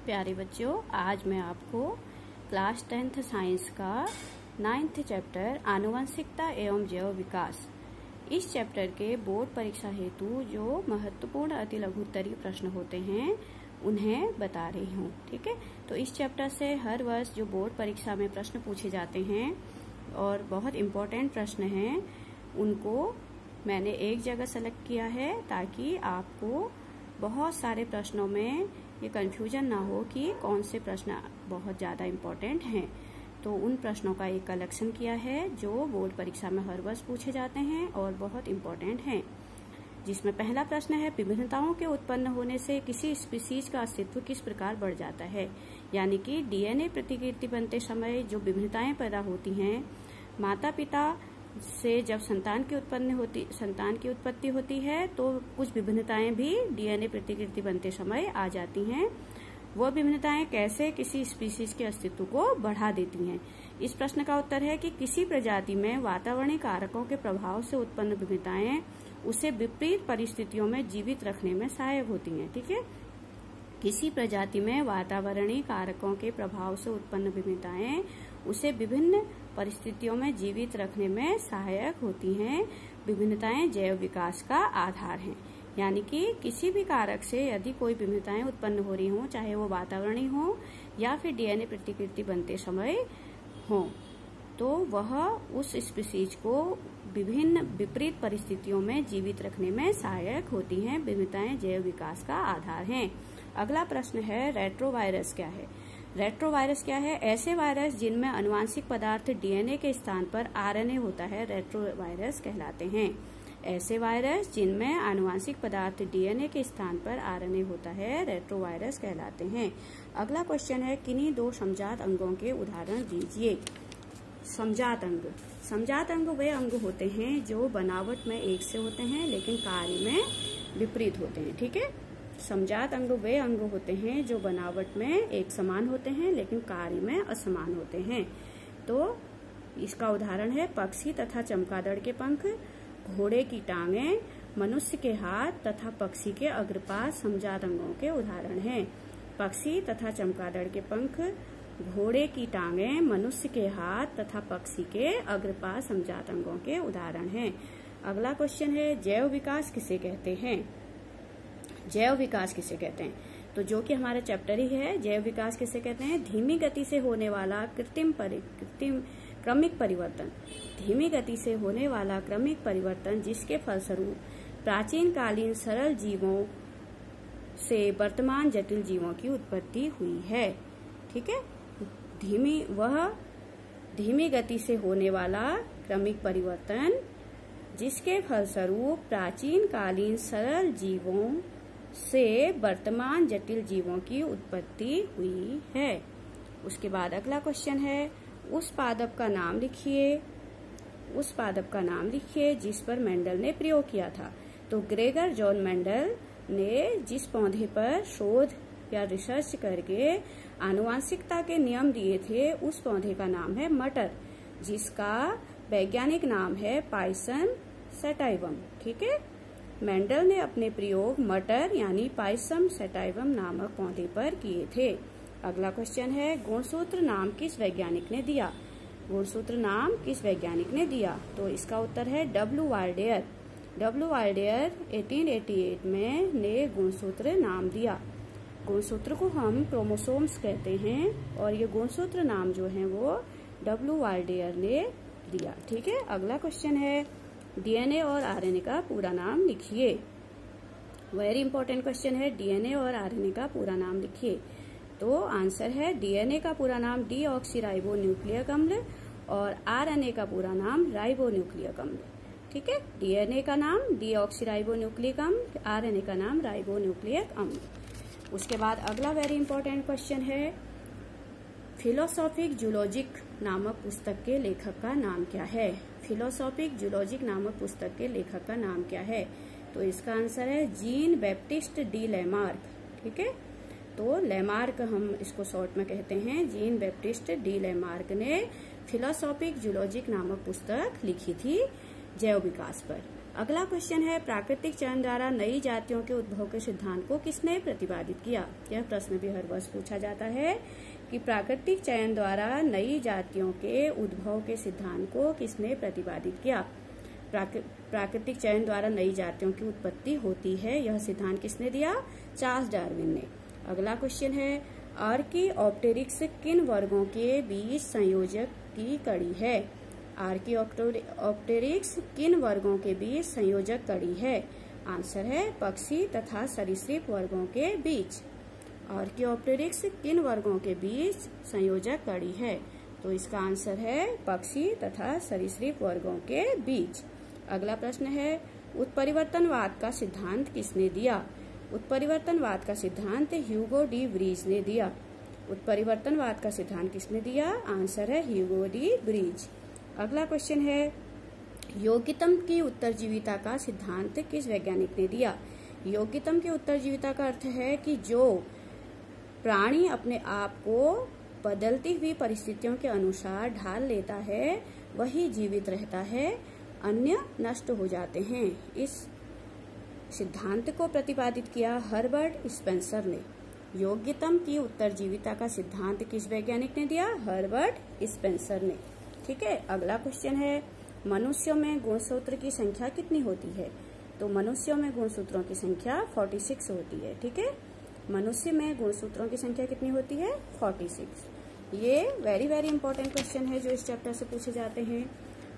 प्यारे बच्चों, आज मैं आपको क्लास 10th साइंस का 9th चैप्टर आनुवंशिकता एवं जैव विकास, इस चैप्टर के बोर्ड परीक्षा हेतु जो महत्वपूर्ण अति लघुत्तरीय प्रश्न होते हैं उन्हें बता रही हूँ। ठीक है, तो इस चैप्टर से हर वर्ष जो बोर्ड परीक्षा में प्रश्न पूछे जाते हैं और बहुत इम्पोर्टेंट प्रश्न हैं, उनको मैंने एक जगह सेलेक्ट किया है ताकि आपको बहुत सारे प्रश्नों में ये कंफ्यूजन ना हो कि कौन से प्रश्न बहुत ज़्यादा इम्पोर्टेंट हैं। तो उन प्रश्नों का एक कलेक्शन किया है जो बोर्ड परीक्षा में हर वर्ष पूछे जाते हैं और बहुत इम्पोर्टेंट हैं। जिसमें पहला प्रश्न है, विभिन्नताओं के उत्पन्न होने से किसी स्पीसीज का अस्तित्व किस प्रकार बढ़ जाता है। यानी कि डीएनए प्रतिकृति बनते समय जो विभिन्नताएं पैदा होती हैं, माता पिता से जब संतान की उत्पत्ति होती है तो कुछ विभिन्नताएं भी डीएनए प्रतिकृति बनते समय आ जाती हैं। वो विभिन्नताएं कैसे किसी स्पीसीज के अस्तित्व को बढ़ा देती हैं। इस प्रश्न का उत्तर है कि किसी प्रजाति में वातावरणीय कारकों के प्रभाव से उत्पन्न विभिन्नताएं उसे विपरीत परिस्थितियों में जीवित रखने में सहायक होती हैं। ठीक है, किसी प्रजाति में वातावरणीय कारकों के प्रभाव से उत्पन्न विभिन्नताएं उसे विभिन्न परिस्थितियों में जीवित रखने में सहायक होती हैं। विभिन्नताएं जैव विकास का आधार हैं। यानी कि किसी भी कारक से यदि कोई विभिन्नताएं उत्पन्न हो रही हों, चाहे वो वातावरणीय हो या फिर डीएनए प्रतिकृति बनते समय हो, तो वह उस स्पीसीज को विभिन्न विपरीत परिस्थितियों में जीवित रखने में सहायक होती हैं। विभिन्नताएं जैव विकास का आधार हैं। अगला प्रश्न है, रेट्रोवायरस क्या है। रेट्रोवायरस क्या है? ऐसे वायरस जिनमें आनुवंशिक पदार्थ डीएनए के स्थान पर आरएनए होता है, रेट्रोवायरस कहलाते हैं। ऐसे वायरस जिनमें आनुवंशिक पदार्थ डीएनए के स्थान पर आरएनए होता है, रेट्रोवायरस कहलाते हैं। अगला क्वेश्चन है, किन्हीं दो समजात अंगों के उदाहरण दीजिए। समजात अंग। समजात अंग वे अंग होते हैं जो बनावट में एक से होते हैं लेकिन कार्य में विपरीत होते हैं। ठीक है, समजात अंग वे अंग होते हैं जो बनावट में एक समान होते हैं लेकिन कार्य में असमान होते हैं। तो इसका उदाहरण है, पक्षी तथा चमगादड़ के पंख, घोड़े की टांगें, मनुष्य के हाथ तथा पक्षी के अग्रपाश समजात अंगों के उदाहरण हैं। पक्षी तथा चमगादड़ के पंख, घोड़े की टांगें, मनुष्य के हाथ तथा पक्षी के अग्रपाश समजात अंगों के उदाहरण हैं। अगला क्वेश्चन है, जैव विकास किसे कहते हैं। जैव विकास किसे कहते हैं? तो जो कि हमारा चैप्टर ही है, जैव विकास किसे कहते हैं? धीमी गति से होने वाला क्रमिक परिवर्तन। धीमी गति से होने वाला क्रमिक परिवर्तन जिसके फलस्वरूप प्राचीन कालीन सरल जीवों से वर्तमान जटिल जीवों की उत्पत्ति हुई है। ठीक है, धीमी गति से होने वाला क्रमिक परिवर्तन जिसके फलस्वरूप प्राचीन कालीन सरल जीवों से वर्तमान जटिल जीवों की उत्पत्ति हुई है। उसके बाद अगला क्वेश्चन है, उस पादप का नाम लिखिए। उस पादप का नाम लिखिए जिस पर मेंडल ने प्रयोग किया था। तो ग्रेगर जॉन मेंडल ने जिस पौधे पर शोध या रिसर्च करके आनुवंशिकता के नियम दिए थे, उस पौधे का नाम है मटर, जिसका वैज्ञानिक नाम है पाइसम सैटाइवम। ठीक है, मेंडल ने अपने प्रयोग मटर यानी पाइसम सैटाइवम नामक पौधे पर किए थे। अगला क्वेश्चन है, गुणसूत्र नाम किस वैज्ञानिक ने दिया। गुणसूत्र नाम किस वैज्ञानिक ने दिया? तो इसका उत्तर है डब्ल्यू वाल्डेयर। डब्ल्यू वाल्डेयर 1888 में ने गुणसूत्र नाम दिया। गुणसूत्र को हम क्रोमोसोम्स कहते हैं और ये गुणसूत्र नाम जो है वो डब्ल्यू वाल्डेयर ने दिया। ठीक है, अगला क्वेश्चन है, डीएनए और आरएनए का पूरा नाम लिखिए। वेरी इंपॉर्टेंट क्वेश्चन है, डीएनए और आरएनए का पूरा नाम लिखिए। तो आंसर है, डीएनए का पूरा नाम डीऑक्सीराइबो न्यूक्लियक अम्ल और आरएनए का पूरा नाम राइबो न्यूक्लियक अम्ल। ठीक है, डीएनए का नाम डीऑक्सीराइबो न्यूक्लियक अम्ल, आरएनए का नाम राइबो न्यूक्लियक अम्ल। उसके बाद अगला वेरी इंपॉर्टेंट क्वेश्चन है, फिलोसॉफिक जूलॉजिक नामक पुस्तक के लेखक का नाम क्या है। फिलोसॉफिक जूलॉजिक नामक पुस्तक के लेखक का नाम क्या है? तो इसका आंसर है जीन बैप्टिस्ट डी लैमार्क। ठीक है, तो लैमार्क हम इसको शॉर्ट में कहते हैं। जीन बैप्टिस्ट डी लैमार्क ने फिलोसॉफिक जूलॉजिक नामक पुस्तक लिखी थी जैव विकास पर। अगला क्वेश्चन है, प्राकृतिक चयन द्वारा नई जातियों के उद्भव के सिद्धांत को किसने प्रतिपादित किया। यह प्रश्न भी हर वर्ष पूछा जाता है कि प्राकृतिक चयन द्वारा नई जातियों के उद्भव के सिद्धांत को किसने प्रतिपादित किया। प्राकृतिक चयन द्वारा नई जातियों की उत्पत्ति होती है, यह सिद्धांत किसने दिया, चार्ल्स डार्विन ने। अगला क्वेश्चन है, आर्कियोप्टेरिक्स किन वर्गों के बीच संयोजक की कड़ी है। आर्कियोप्टेरिक्स किन वर्गों के बीच संयोजक कड़ी है। आंसर है पक्षी तथा सरीसृप वर्गों के बीच। आर्कियोप्टेरिक्स किन वर्गों के बीच संयोजक कड़ी है, तो इसका आंसर है पक्षी तथा सरीसृप वर्गों के बीच। अगला प्रश्न है, उत्परिवर्तनवाद का सिद्धांत किसने दिया। उत्परिवर्तनवाद का सिद्धांत ह्यूगो डी व्रीज ने दिया। उत्परिवर्तनवाद का सिद्धांत किसने दिया, आंसर है ह्यूगो डी व्रीज। अगला क्वेश्चन है, योग्यतम की उत्तरजीविता का सिद्धांत किस वैज्ञानिक ने दिया। योग्यतम की उत्तरजीविता का अर्थ है कि जो प्राणी अपने आप को बदलती हुई परिस्थितियों के अनुसार ढाल लेता है वही जीवित रहता है, अन्य नष्ट हो जाते हैं। इस सिद्धांत को प्रतिपादित किया हर्बर्ट स्पेंसर ने। योग्यतम की उत्तरजीविता का सिद्धांत किस वैज्ञानिक ने दिया, हर्बर्ट स्पेंसर ने। ठीक है। अगला क्वेश्चन है, मनुष्यों में गुणसूत्र की संख्या कितनी होती है। तो मनुष्यों में गुणसूत्रों की संख्या 46 होती है। ठीक है, मनुष्य में गुणसूत्रों की संख्या कितनी होती है, 46। ये वेरी इंपॉर्टेंट क्वेश्चन है जो इस चैप्टर से पूछे जाते हैं।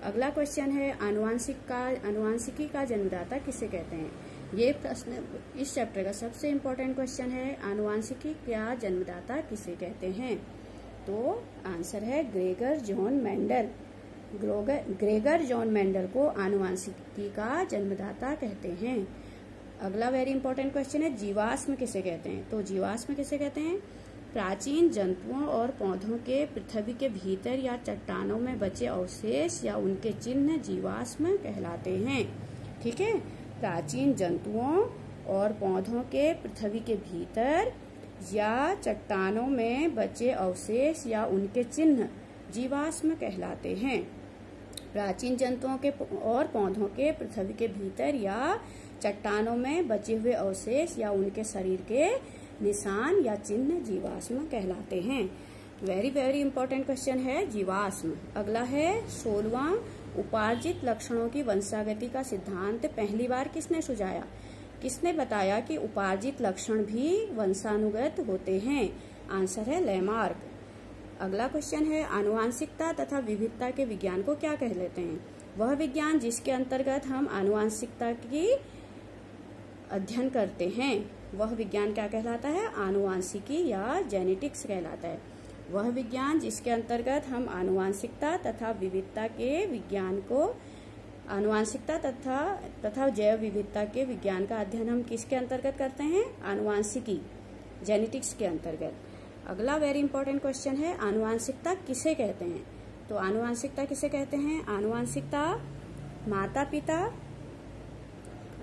अगला क्वेश्चन है, आनुवांशिकी का जन्मदाता किसे कहते हैं। ये प्रश्न इस चैप्टर का सबसे इम्पोर्टेंट क्वेश्चन है। आनुवांशिकी का जन्मदाता किसे कहते हैं, तो आंसर है Gregor John Mendel. Gregor John Mendel को आनुवांशिकी का जन्मदाता कहते हैं। अगला वेरी इंपॉर्टेंट क्वेश्चन है, जीवाश्म किसे कहते हैं। तो जीवाश्म किसे कहते हैं, प्राचीन जंतुओं और पौधों के पृथ्वी के भीतर या चट्टानों में बचे अवशेष या उनके चिन्ह जीवाश्म कहलाते हैं। ठीक है, प्राचीन जंतुओं और पौधों के पृथ्वी के भीतर या चट्टानों में बचे अवशेष या उनके चिन्ह जीवाश्म कहलाते हैं। प्राचीन जंतुओं के और पौधों के पृथ्वी के भीतर या चट्टानों में बचे हुए अवशेष या उनके शरीर के निशान या चिन्ह जीवाश्म कहलाते हैं। वेरी इंपॉर्टेंट क्वेश्चन है जीवाश्म। अगला है 16वां, उपार्जित लक्षणों की वंशागति का सिद्धांत पहली बार किसने सुझाया। किसने बताया कि उपार्जित लक्षण भी वंशानुगत होते हैं। आंसर है लेमार्क। अगला क्वेश्चन है, आनुवांशिकता तथा विविधता के विज्ञान को क्या कह लेते हैं। वह विज्ञान जिसके अंतर्गत हम आनुवांशिकता की अध्ययन करते हैं वह विज्ञान क्या कहलाता है, आनुवांशिकी या जेनेटिक्स कहलाता है। वह विज्ञान जिसके अंतर्गत हम आनुवांशिकता तथा विविधता के विज्ञान को आनुवांशिकता तथा जैव विविधता के विज्ञान का अध्ययन हम किसके अंतर्गत करते हैं, आनुवांशिकी जेनेटिक्स के अंतर्गत। अगला वेरी इंपॉर्टेंट क्वेश्चन है, आनुवांशिकता किसे कहते हैं। तो आनुवांशिकता किसे कहते हैं, आनुवांशिकता माता पिता।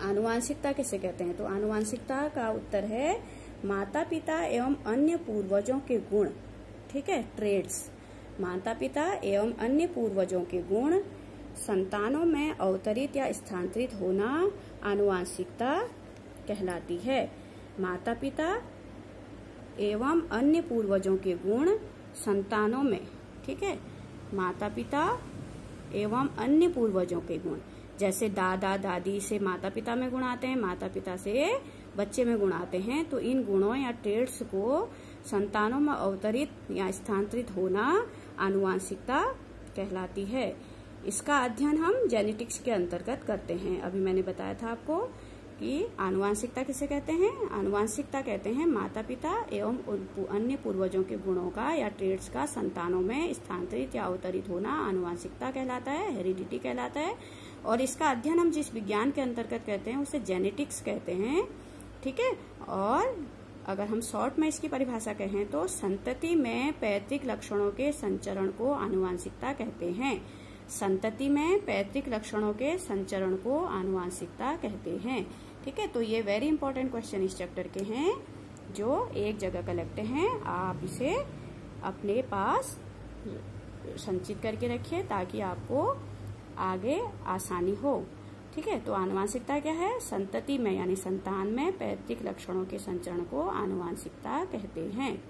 आनुवांशिकता किसे कहते हैं, तो आनुवांशिकता का उत्तर है माता पिता एवं अन्य पूर्वजों के गुण। ठीक है, ट्रेड्स। माता पिता एवं अन्य पूर्वजों के गुण संतानों में अवतरित या स्थानांतरित होना आनुवांशिकता कहलाती है। माता पिता एवं अन्य पूर्वजों के गुण संतानों में। ठीक है, माता पिता एवं अन्य पूर्वजों के गुण, जैसे दादा दादी से माता पिता में गुण आते हैं, माता पिता से बच्चे में गुण आते हैं। तो इन गुणों या ट्रेड्स को संतानों में अवतरित या स्थानांतरित होना आनुवांशिकता कहलाती है। इसका अध्ययन हम जेनेटिक्स के अंतर्गत करते हैं। अभी मैंने बताया था आपको कि आनुवांशिकता किसे कहते हैं, आनुवांशिकता कहते हैं माता पिता एवं अन्य पूर्वजों के गुणों का या ट्रेड्स का संतानों में स्थानांतरित या अवतरित होना आनुवांशिकता कहलाता है, हेरिडिटी कहलाता है। और इसका अध्ययन हम जिस विज्ञान के अंतर्गत करते हैं उसे जेनेटिक्स कहते हैं। ठीक है, और अगर हम शॉर्ट में इसकी परिभाषा कहें तो संतति में पैतृक लक्षणों के संचरण को आनुवांशिकता कहते हैं। संतति में पैतृक लक्षणों के संचरण को आनुवांशिकता कहते हैं। ठीक है, तो ये वेरी इंपॉर्टेंट क्वेश्चन इस चैप्टर के हैं जो एक जगह कलेक्ट हैं। आप इसे अपने पास संचित करके रखिए ताकि आपको आगे आसानी हो। ठीक है, तो आनुवांशिकता क्या है? संतति में यानी संतान में पैतृक लक्षणों के संचरण को आनुवांशिकता कहते हैं।